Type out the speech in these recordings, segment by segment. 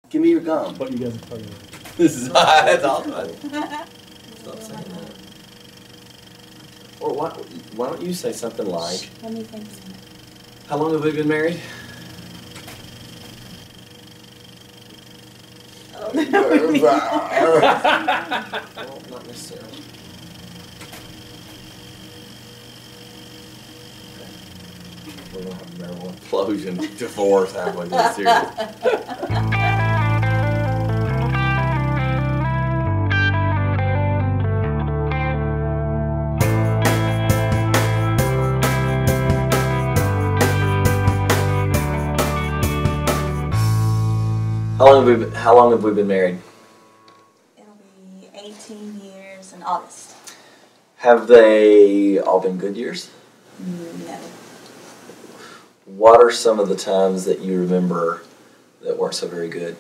Give me your gum. What you guys are talking about. This is that's awesome. Stop saying that. Or why don't you say something like, Let me think. how long have we been married? Oh, Well, not necessarily. We're going to have a marital implosion, divorce halfway through the series. How long have we been married? It'll be 18 years in August. Have they all been good years? No. What are some of the times that you remember that weren't so very good?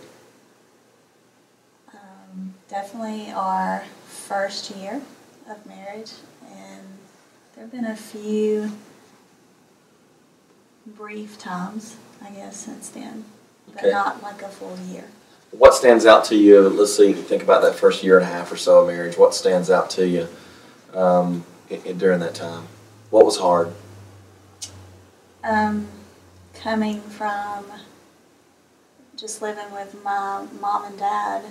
Definitely our first year of marriage, and there have been a few brief times, I guess, since then, but Okay. not like a full year. What stands out to you? Let's see, think about that first year and a half or so of marriage. What stands out to you during that time? What was hard? Coming from just living with my mom and dad,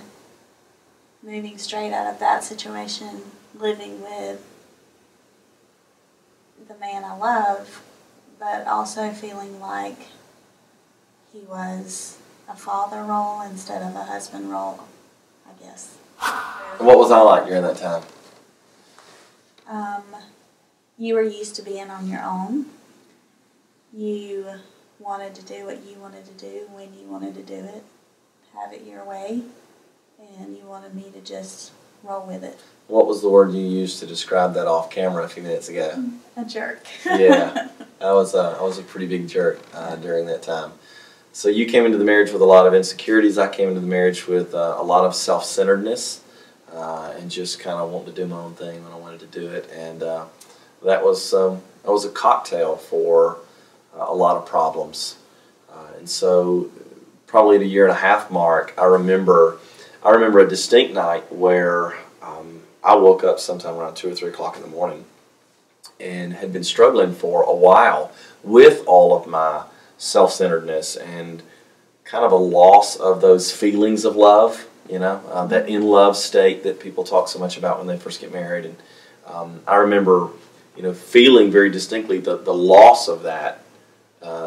moving straight out of that situation, living with the man I love, but also feeling like he was a father role instead of a husband role, I guess. What was I like during that time? You were used to being on your own. You wanted to do what you wanted to do when you wanted to do it, have it your way, and you wanted me to just roll with it. What was the word you used to describe that off camera a few minutes ago? A jerk. Yeah, I was a pretty big jerk during that time. So you came into the marriage with a lot of insecurities. I came into the marriage with a lot of self-centeredness and just kind of wanting to do my own thing when I wanted to do it. And that was a cocktail for a lot of problems. And so probably at a year and a half mark, I remember a distinct night where I woke up sometime around 2 or 3 o'clock in the morning and had been struggling for a while with all of my self-centeredness and kind of a loss of those feelings of love, that in-love state that people talk so much about when they first get married. And I remember, feeling very distinctly the loss of that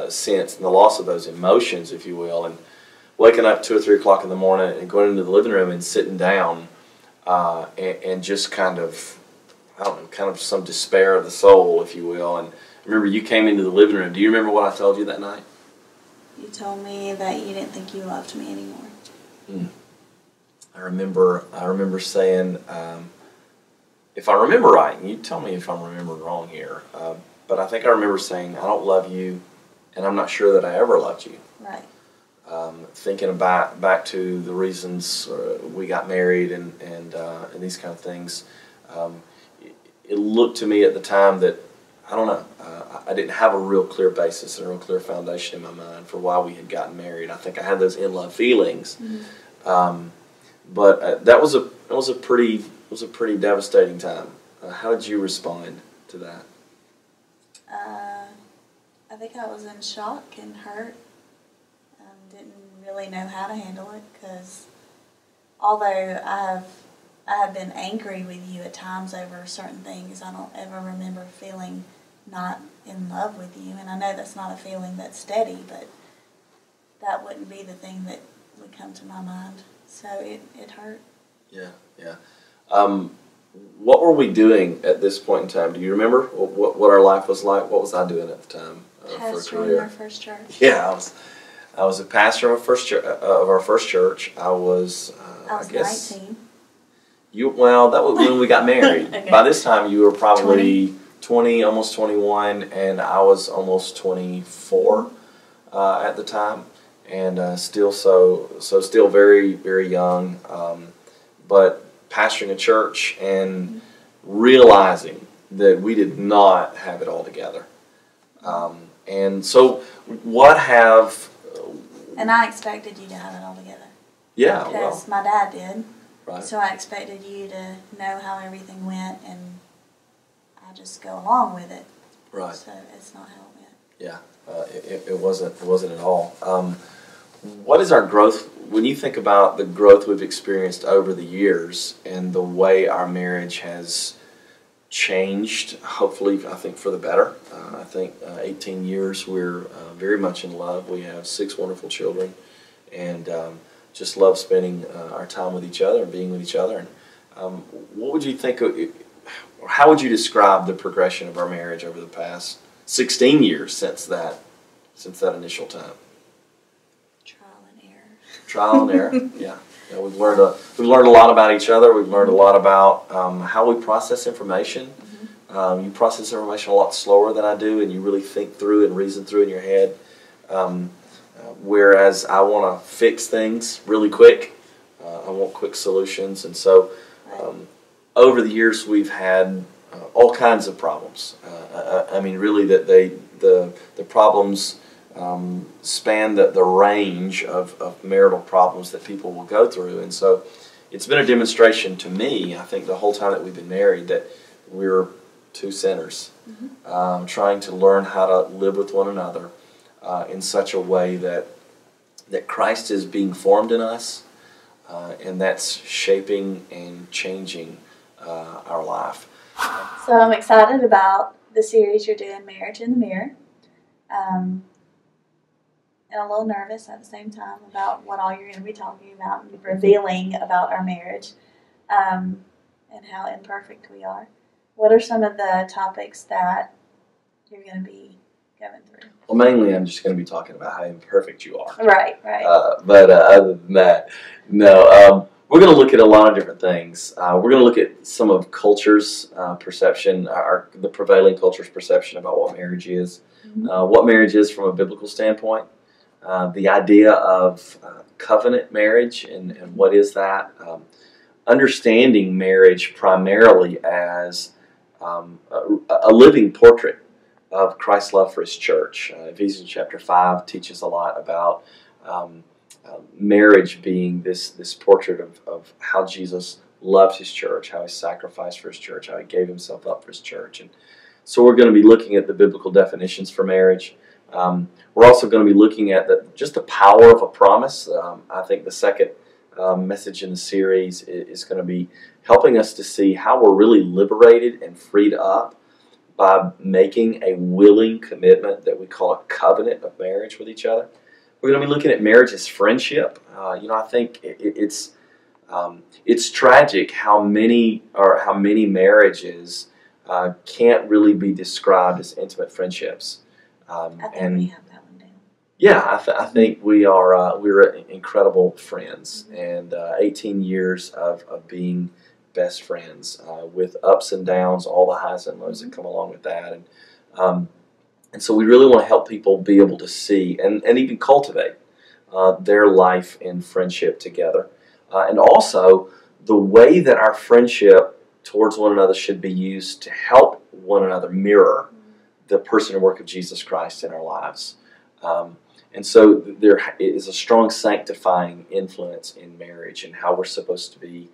sense and the loss of those emotions, if you will, and waking up 2 or 3 o'clock in the morning and going into the living room and sitting down and just kind of some despair of the soul, if you will. And I remember you came into the living room. Do you remember what I told you that night? You told me that you didn't think you loved me anymore. I remember saying, if I remember right, and you tell me if I'm remembering wrong here, but I think I remember saying, I don't love you, and I'm not sure that I ever loved you. Right. Thinking back to the reasons we got married and these kind of things, it looked to me at the time that, I don't know, I didn't have a real clear basis and a real clear foundation in my mind for why we had gotten married. I think I had those in-love feelings, but that was a pretty devastating time. How did you respond to that? I think I was in shock and hurt. Didn't really know how to handle it because although I have been angry with you at times over certain things, I don't ever remember feeling not in love with you. And I know that's not a feeling that's steady, but that wouldn't be the thing that would come to my mind. So it hurt. Yeah. What were we doing at this point in time? Do you remember what our life was like? What was I doing at the time for a career? Our first church. Yeah, I was a pastor of our first church. I was I guess 19. That was when we got married. Okay. By this time, you were probably 20, almost 21, and I was almost 24 at the time, and still still very, very young. But pastoring a church and realizing that we did not have it all together. And so what have... And I expected you to have it all together. Yeah, because my dad did. right. So I expected you to know how everything went, and I just go along with it. Right. So it's not how it went. Yeah, it wasn't at all. What is our growth, when you think about the growth we've experienced over the years and the way our marriage has changed, hopefully, I think, for the better. I think 18 years, we're very much in love. We have 6 wonderful children, and just love spending our time with each other and being with each other. And what would you think, or how would you describe the progression of our marriage over the past 16 years since that initial time? Trial and error. Trial and error, yeah. We've learned a lot about each other. We've learned a lot about how we process information. Mm-hmm. You process information a lot slower than I do, and you really think through and reason through in your head. Whereas I want to fix things really quick. I want quick solutions, and so over the years we've had all kinds of problems. I mean, really, that the problems span the range of marital problems that people will go through. And so it's been a demonstration to me, I think, the whole time that we've been married, that we're 2 sinners, trying to learn how to live with one another in such a way that Christ is being formed in us, and that's shaping and changing our life. So I'm excited about the series you're doing, Marriage in the Mirror. And a little nervous at the same time about what all you're going to be talking about and revealing about our marriage, and how imperfect we are. What are some of the topics that you're going to be going through? Well, mainly I'm just going to be talking about how imperfect you are. Right. But other than that, no. We're going to look at a lot of different things. We're going to look at some of culture's perception, the prevailing culture's perception about what marriage is, what marriage is from a biblical standpoint, the idea of covenant marriage and what is that, understanding marriage primarily as a living portrait of Christ's love for His church. Ephesians chapter 5 teaches a lot about marriage being this portrait of how Jesus loved His church, how He sacrificed for His church, how He gave Himself up for His church. And so we're going to be looking at the biblical definitions for marriage. We're also going to be looking at just the power of a promise. I think the second message in the series is going to be helping us to see how we're really liberated and freed up by making a willing commitment that we call a covenant of marriage with each other. We're going to be looking at marriage as friendship. I think it's tragic how many marriages can't really be described as intimate friendships. I think we have that one down. Yeah, I think we're incredible friends, and 18 years of being best friends with ups and downs, all the highs and lows that come along with that, and so we really want to help people be able to see and even cultivate their life in friendship together, and also the way that our friendship towards one another should be used to help one another mirror the person and work of Jesus Christ in our lives. And so there is a strong sanctifying influence in marriage and how we're supposed to be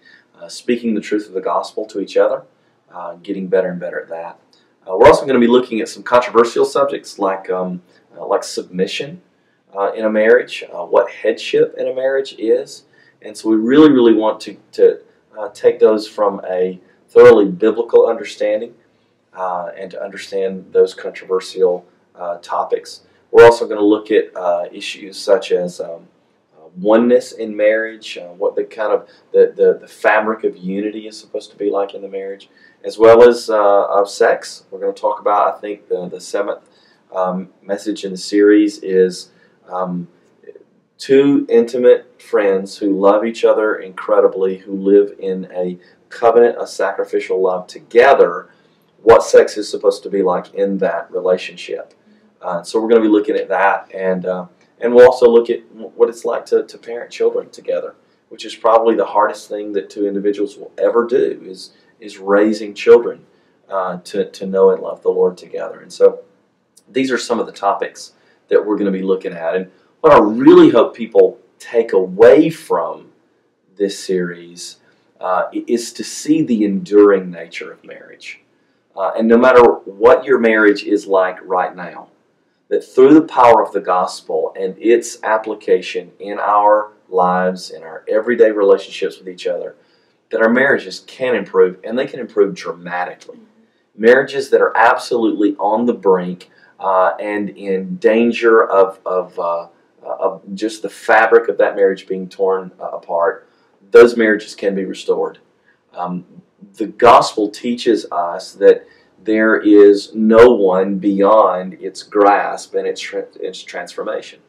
speaking the truth of the gospel to each other, getting better and better at that. We're also going to be looking at some controversial subjects like submission in a marriage, what headship in a marriage is. And so we really, really want to take those from a thoroughly biblical understanding and to understand those controversial topics. We're also going to look at issues such as oneness in marriage, what the fabric of unity is supposed to be like in the marriage, as well as of sex. We're going to talk about, I think, the seventh message in the series is 2 intimate friends who love each other incredibly, who live in a covenant of sacrificial love together, what sex is supposed to be like in that relationship. So we're going to be looking at that, and we'll also look at what it's like to parent children together, which is probably the hardest thing that 2 individuals will ever do, is raising children to know and love the Lord together. And so these are some of the topics that we're going to be looking at. And what I really hope people take away from this series is to see the enduring nature of marriage. And no matter what your marriage is like right now, that through the power of the gospel and its application in our lives, in our everyday relationships with each other, that our marriages can improve, and they can improve dramatically. Marriages that are absolutely on the brink and in danger of just the fabric of that marriage being torn apart, those marriages can be restored. The gospel teaches us that there is no one beyond its grasp and its transformation.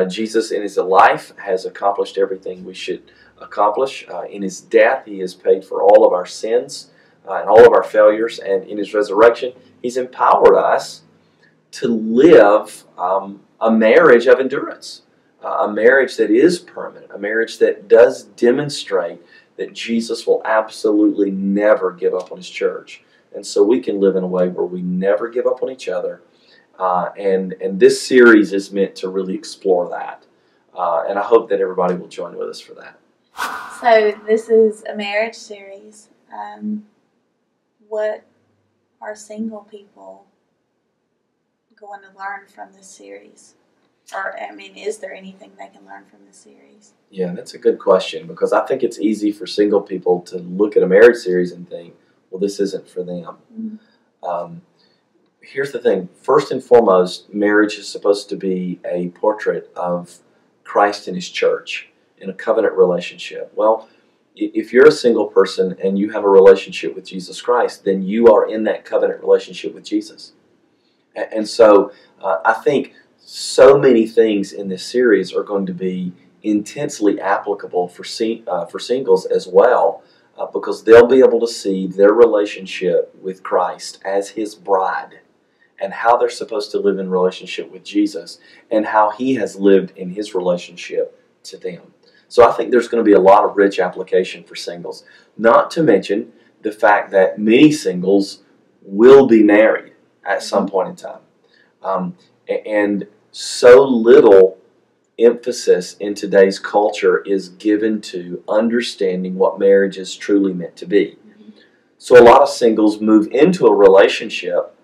Jesus in his life has accomplished everything we should accomplish. In his death, he has paid for all of our sins and all of our failures. And in his resurrection, he's empowered us to live a marriage of endurance, a marriage that is permanent, a marriage that does demonstrate that Jesus will absolutely never give up on his church. And so we can live in a way where we never give up on each other. And this series is meant to really explore that. And I hope that everybody will join with us for that. So this is a marriage series. What are single people going to learn from this series? Or, I mean, is there anything they can learn from this series? Yeah, that's a good question, because I think it's easy for single people to look at a marriage series and think, well, this isn't for them. Mm-hmm. Here's the thing. First and foremost, marriage is supposed to be a portrait of Christ and his church in a covenant relationship. Well, if you're a single person and you have a relationship with Jesus Christ, then you are in that covenant relationship with Jesus. And so I think so many things in this series are going to be intensely applicable for singles as well, because they'll be able to see their relationship with Christ as his bride and how they're supposed to live in relationship with Jesus and how he has lived in his relationship to them. So I think there's going to be a lot of rich application for singles, not to mention the fact that many singles will be married at some point in time. And so little emphasis in today's culture is given to understanding what marriage is truly meant to be. So a lot of singles move into a relationship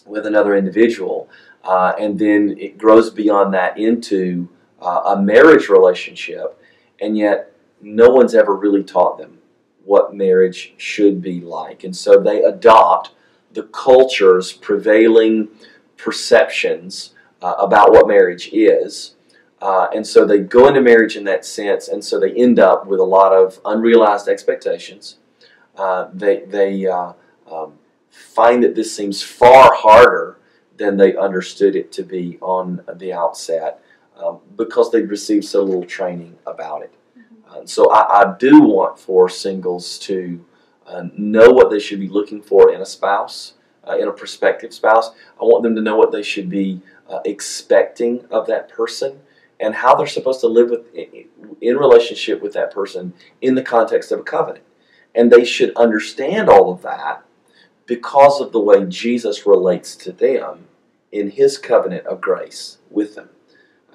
with another individual, and then it grows beyond that into a marriage relationship, and yet no one's ever really taught them what marriage should be like. And so they adopt the culture's prevailing perceptions about what marriage is. And so they go into marriage in that sense, and so they end up with a lot of unrealized expectations. They find that this seems far harder than they understood it to be on the outset, because they've received so little training about it. So I do want for singles to know what they should be looking for in a spouse, in a prospective spouse. I want them to know what they should be expecting of that person, and how they're supposed to live in relationship with that person in the context of a covenant. And they should understand all of that because of the way Jesus relates to them in his covenant of grace with them.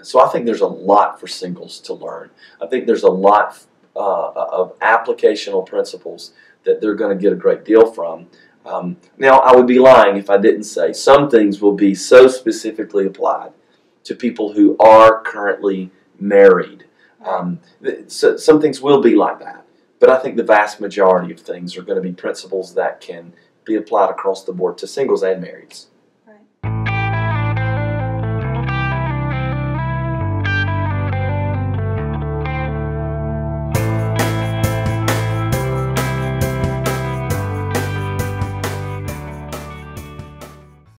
So I think there's a lot for singles to learn. I think there's a lot of applicational principles that they're going to get a great deal from. Now, I would be lying if I didn't say some things will be so specifically applied to people who are currently married. So some things will be like that. But I think the vast majority of things are going to be principles that can be applied across the board to singles and marrieds.